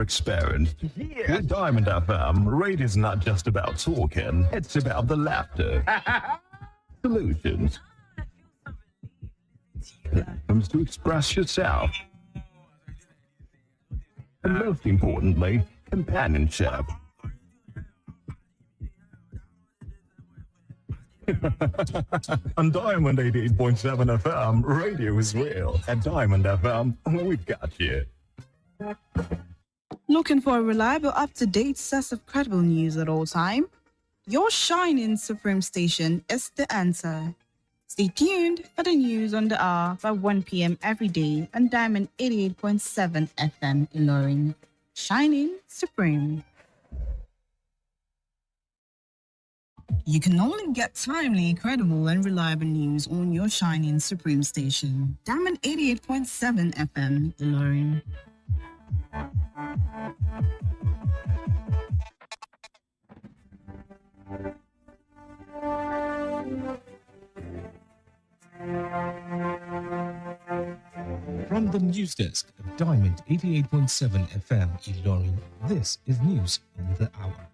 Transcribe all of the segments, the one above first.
Experience. Yeah. With Diamond FM, radio's not just about talking, it's about the laughter. Solutions. Platforms to express yourself. And most importantly, companionship. On Diamond 88.7 FM, radio is real. At Diamond FM, we've got you. Looking for a reliable, up-to-date source of credible news at all time? Your shining Supreme station is the answer. Stay tuned for the news on the hour by 1 p.m. every day on Diamond 88.7 FM Ilorin. Shining Supreme. You can only get timely, credible, and reliable news on your shining Supreme station. Diamond 88.7 FM Ilorin. From the news desk of Diamond 88.7 FM Ilorin, this is News on the Hour.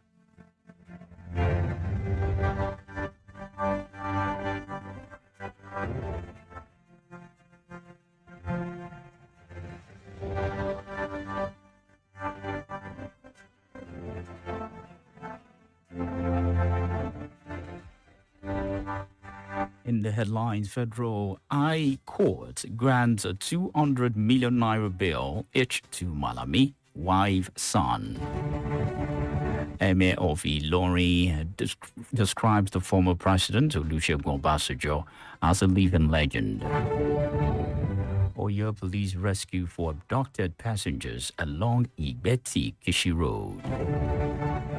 In the headlines, Federal High Court grants a 200 million naira bail each to Malami, wife, son. Emir of Ilorin describes the former president, Olusegun Obasanjo, as a living legend. Oyo police rescue for abducted passengers along Igbeti-Kishi Road.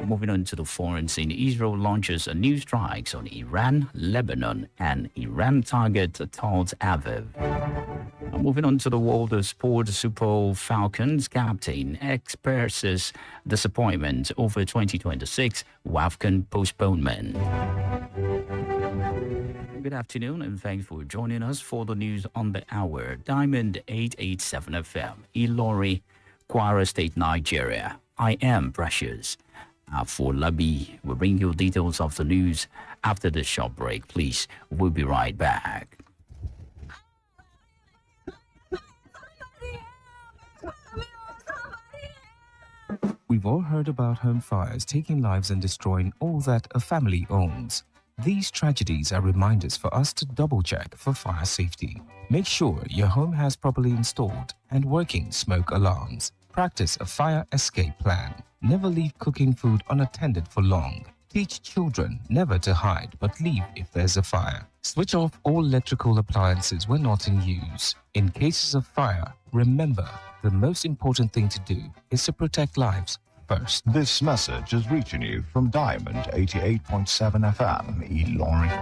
Moving on to the foreign scene, Israel launches a new strikes on Iran, Lebanon, and Iran target Tel Aviv. Moving on to the world of sport, Super Bowl Falcons captain expresses disappointment over 2026 WAFCON postponement. Good afternoon and thanks for joining us for the news on the hour. Diamond 887 FM, Ilorin, Kwara State, Nigeria. I am Precious. AFOLABI will bring you details of the news after the short break. Please, we'll be right back. We've all heard about home fires taking lives and destroying all that a family owns. These tragedies are reminders for us to double-check for fire safety. Make sure your home has properly installed and working smoke alarms. Practice a fire escape plan. Never leave cooking food unattended for long. Teach children never to hide but leave if there's a fire. Switch off all electrical appliances when not in use. In cases of fire, remember, the most important thing to do is to protect lives first. This message is reaching you from Diamond 88.7 FM, Ilorin.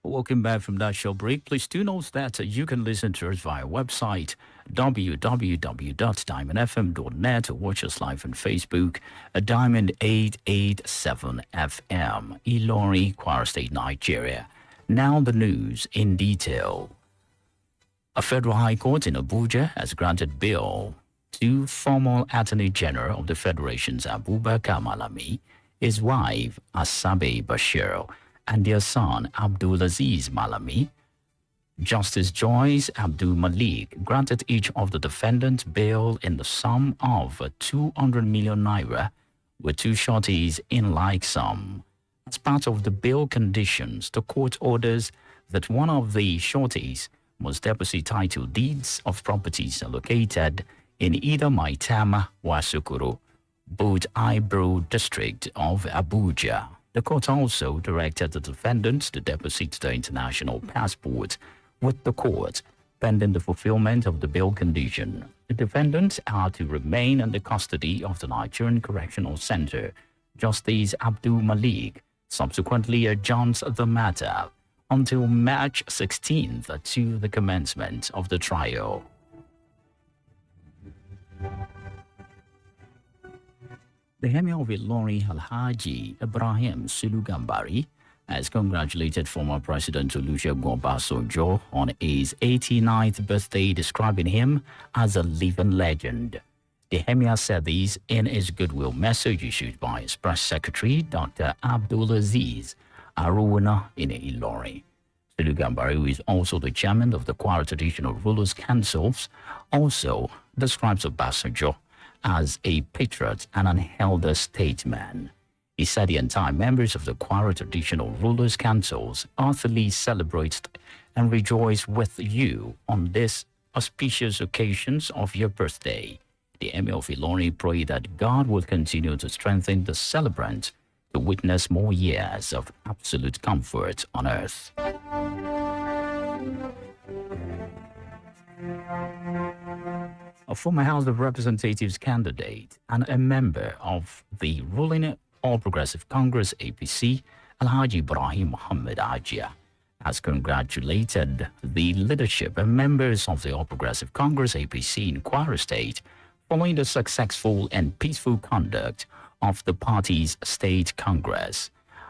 Welcome back from that short break. Please do note that you can listen to us via website www.diamondfm.net or watch us live on Facebook at Diamond 887 FM, Ilorin, Kwara State, Nigeria. Now the news in detail. A federal high court in Abuja has granted bail to former Attorney General of the Federation's Abubakar Malami, his wife Asabe Bashir, and their son Abdulaziz Malami. Justice Joyce Abdul Malik granted each of the defendants bail in the sum of 200 million naira, with two shorties in like sum. As part of the bail conditions, the court orders that one of the shorties must deposit title deeds of properties located in either Maitama or Sukuru, both Ibro district of Abuja. The court also directed the defendants to deposit their international passport with the court, pending the fulfillment of the bail condition. The defendants are to remain in the custody of the Nigerian Correctional Center. Justice Abdul Malik subsequently adjourns the matter until March 16th to the commencement of the trial. The Emir of Ilorin Alhaji Ibrahim Sulu Gambari has congratulated former President Olusegun Obasanjo on his 89th birthday, describing him as a living legend. The Emir said this in his goodwill message issued by his press secretary, Dr. Abdulaziz Aruna in Ilorin. Sulu Gambari, who is also the chairman of the Kwara Traditional Rulers Councils, also describes Obasanjo as a patriot and an elder statesman. He said the entire members of the Kwara Traditional Rulers Councils heartily celebrate and rejoice with you on this auspicious occasions of your birthday. The Emir of Ilorin prayed that God will continue to strengthen the celebrant to witness more years of absolute comfort on earth. A former House of Representatives candidate and a member of the ruling All Progressive Congress APC, Alhaji Ibrahim Muhammad Ajia, has congratulated the leadership and members of the All Progressive Congress APC in Kwara State following the successful and peaceful conduct of the party's state congress.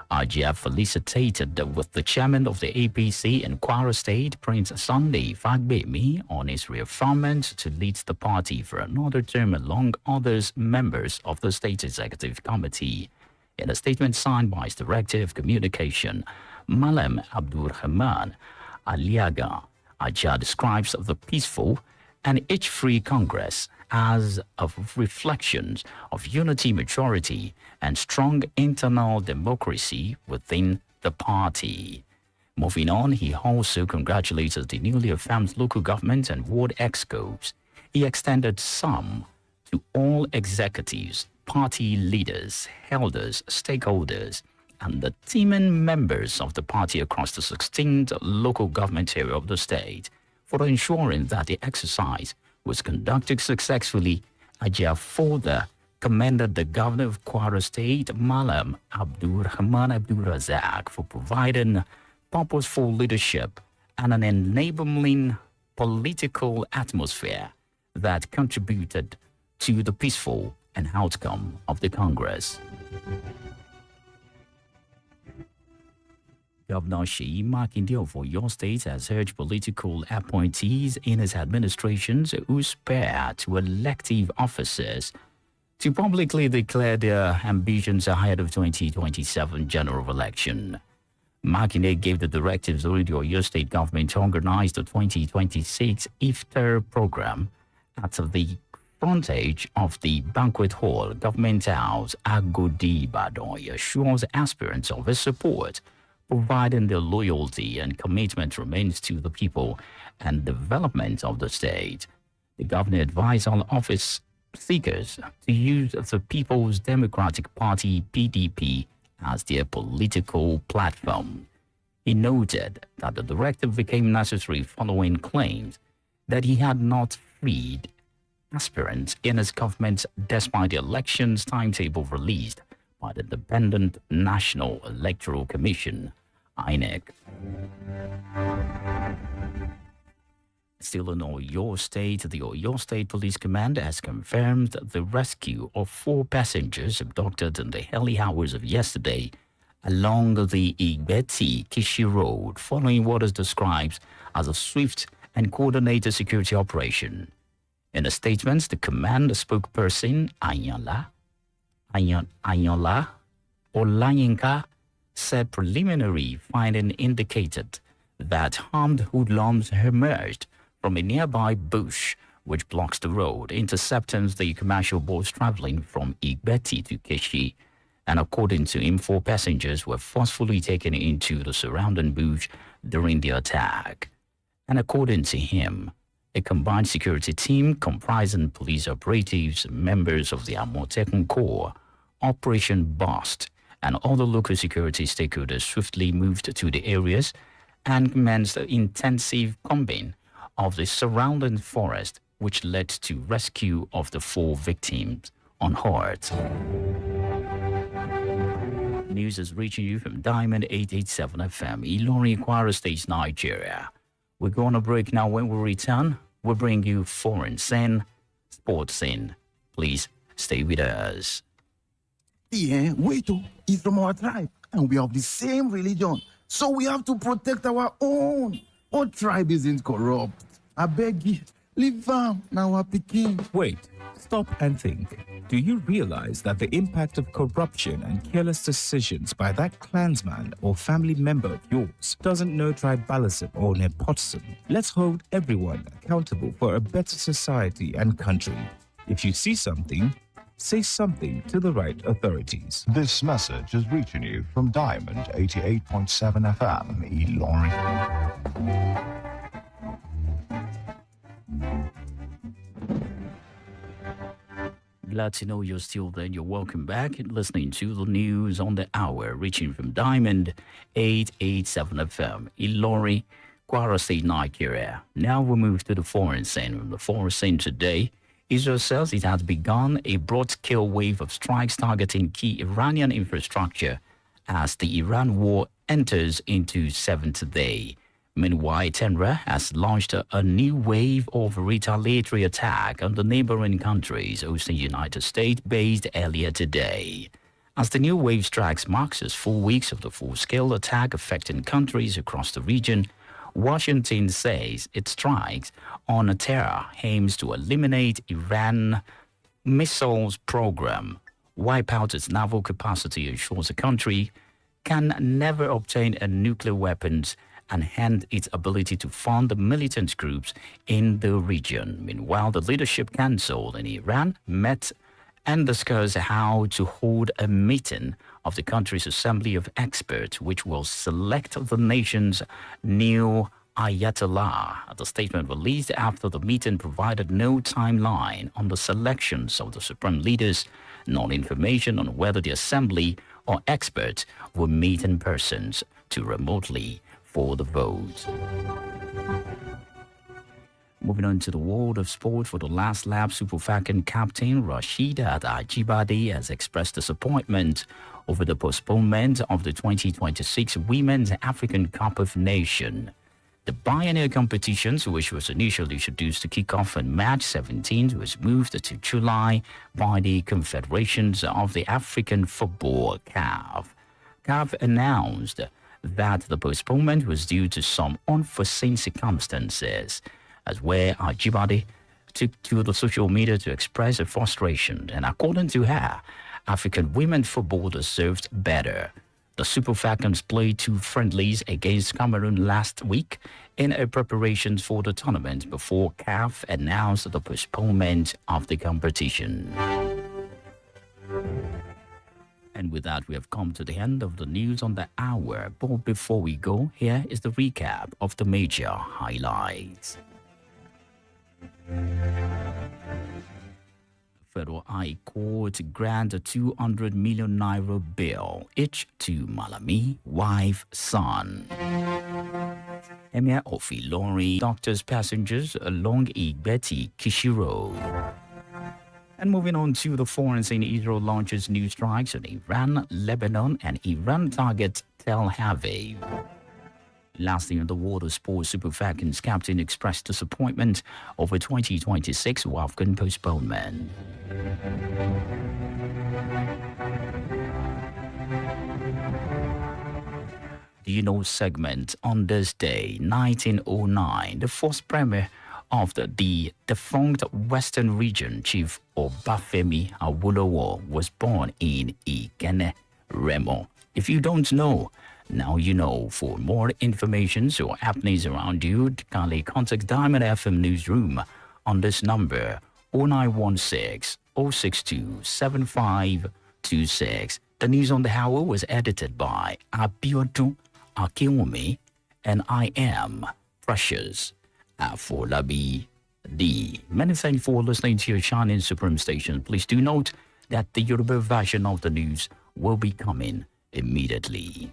Ajia felicitated with the chairman of the APC in Kwara State, Prince Sunday Fagbemi, on his reaffirmment to lead the party for another term along others members of the state executive committee. In a statement signed by his Director of Communication, Malam Abdurrahman Aliaga, Ajia describes the peaceful and itch-free Congress as of reflections of unity, maturity, and strong internal democracy within the party. Moving on, he also congratulated the newly affirmed local government and ward excos. He extended some to all executives, party leaders, elders, stakeholders, and the teaming members of the party across the 16th local government area of the state for ensuring that the exercise was conducted successfully. Ajia further commended the governor of Kwara State, Malam Abdurrahman Abdulrazak, for providing purposeful leadership and an enabling political atmosphere that contributed to the peaceful and outcome of the Congress. Governor Seyi Makinde of Oyo State has urged political appointees in his administrations who aspire to elective offices to publicly declare their ambitions ahead of 2027 general election. Makinde gave the directives during the Oyo State government to organize the 2026 Iftar program at the frontage of the banquet hall, Government House, Agodi, Ibadan. He assures aspirants of his support, providing their loyalty and commitment remains to the people and development of the state. The governor advised all office seekers to use the People's Democratic Party, PDP, as their political platform. He noted that the directive became necessary following claims that he had not freed aspirants in his government despite the elections timetable released by the Independent National Electoral Commission, INEC. Still in Oyo State, the Oyo State Police Command has confirmed the rescue of 4 passengers abducted in the early hours of yesterday along the Igbeti-Kishi Road, following what is described as a swift and coordinated security operation. In a statement, the command spokesperson, Ayola Olayinka, said preliminary finding indicated that armed hoodlums emerged from a nearby bush which blocks the road, intercepting the commercial boats traveling from Igbeti to Keshi. And according to him, 4 passengers were forcefully taken into the surrounding bush during the attack. And according to him, a combined security team comprising police operatives, members of the Amotekun Corps, Operation Bust, and other local security stakeholders swiftly moved to the areas and commenced intensive combing of the surrounding forest, which led to rescue of the 4 victims unhurt. news is reaching you from Diamond 887 FM, Ilorin, Kwara State, Nigeria. We're going to break now. When we return, we'll bring you foreign scene, sports scene. Please stay with us. Yeah, wait, he's from our tribe, and we have the same religion, so we have to protect our own. Our tribe isn't corrupt. I beg you, leave them now, our Peking. Wait, stop and think. Do you realize that the impact of corruption and careless decisions by that clansman or family member of yours doesn't know tribalism or nepotism? Let's hold everyone accountable for a better society and country. If you see something, say something to the right authorities. This message is reaching you from Diamond 88.7 FM, Ilorin. Glad to know you're still there. You're welcome back and listening to the news on the hour, reaching from Diamond 887 FM, Ilorin, Kwara State, Nigeria. Now we move to the foreign scene. From the foreign scene today, Israel says it has begun a broad-scale wave of strikes targeting key Iranian infrastructure as the Iran war enters into seventh day. Meanwhile, Tehran has launched a new wave of retaliatory attack on the neighboring countries hosting United States based earlier today. As the new wave strikes marks as 4 weeks of the full-scale attack affecting countries across the region, Washington says its strikes on terror aims to eliminate Iran missiles program, wipe out its naval capacity, ensures the country can never obtain a nuclear weapons, and end its ability to fund the militant groups in the region. Meanwhile, the Leadership Council in Iran met and discussed how to hold a meeting of the country's Assembly of Experts, which will select the nation's new Ayatollah. The statement released after the meeting provided no timeline on the selections of the supreme leaders, nor information on whether the assembly or experts will meet in person to remotely for the vote. Moving on to the world of sport, for the last lap, Super Falcon captain Rasheedat Ajibade has expressed disappointment over the postponement of the 2026 Women's African Cup of Nations. The biennial competitions, which was initially scheduled to kick off on March 17th, was moved to July by the Confederations of the African Football, CAF. CAF announced that the postponement was due to some unforeseen circumstances, as where Ajibade took to the social media to express her frustration. And according to her, African women football deserved better. The Super Falcons played 2 friendlies against Cameroon last week in a preparations for the tournament before CAF announced the postponement of the competition. And with that, we have come to the end of the news on the hour. But before we go, here is the recap of the major highlights. Federal High Court grant a 200 million naira bail each to Malami, wife, son. Emir of Ilorin doctors passengers along Igbeti Kishi Road. And moving on to the foreign scene, Israel launches new strikes on Iran, Lebanon, and Iran target Tel Aviv. Lastly, in the world of sports, Super Falcons captain expressed disappointment over 2026 WAFCON postponement. Do you know segment on this day, 1909, the first premier of the defunct Western region, Chief Obafemi Awolowo, was born in Ikenne, Remo. If you don't know, now you know. For more information or happenings around you, kindly contact Diamond FM Newsroom on this number, 0916 062 7526. The news on the hour was edited by Abiodun Akinwumi, and I am Precious AFOLABI D. Many thanks for listening to your Shining Supreme station. Please do note that the Yoruba version of the news will be coming immediately.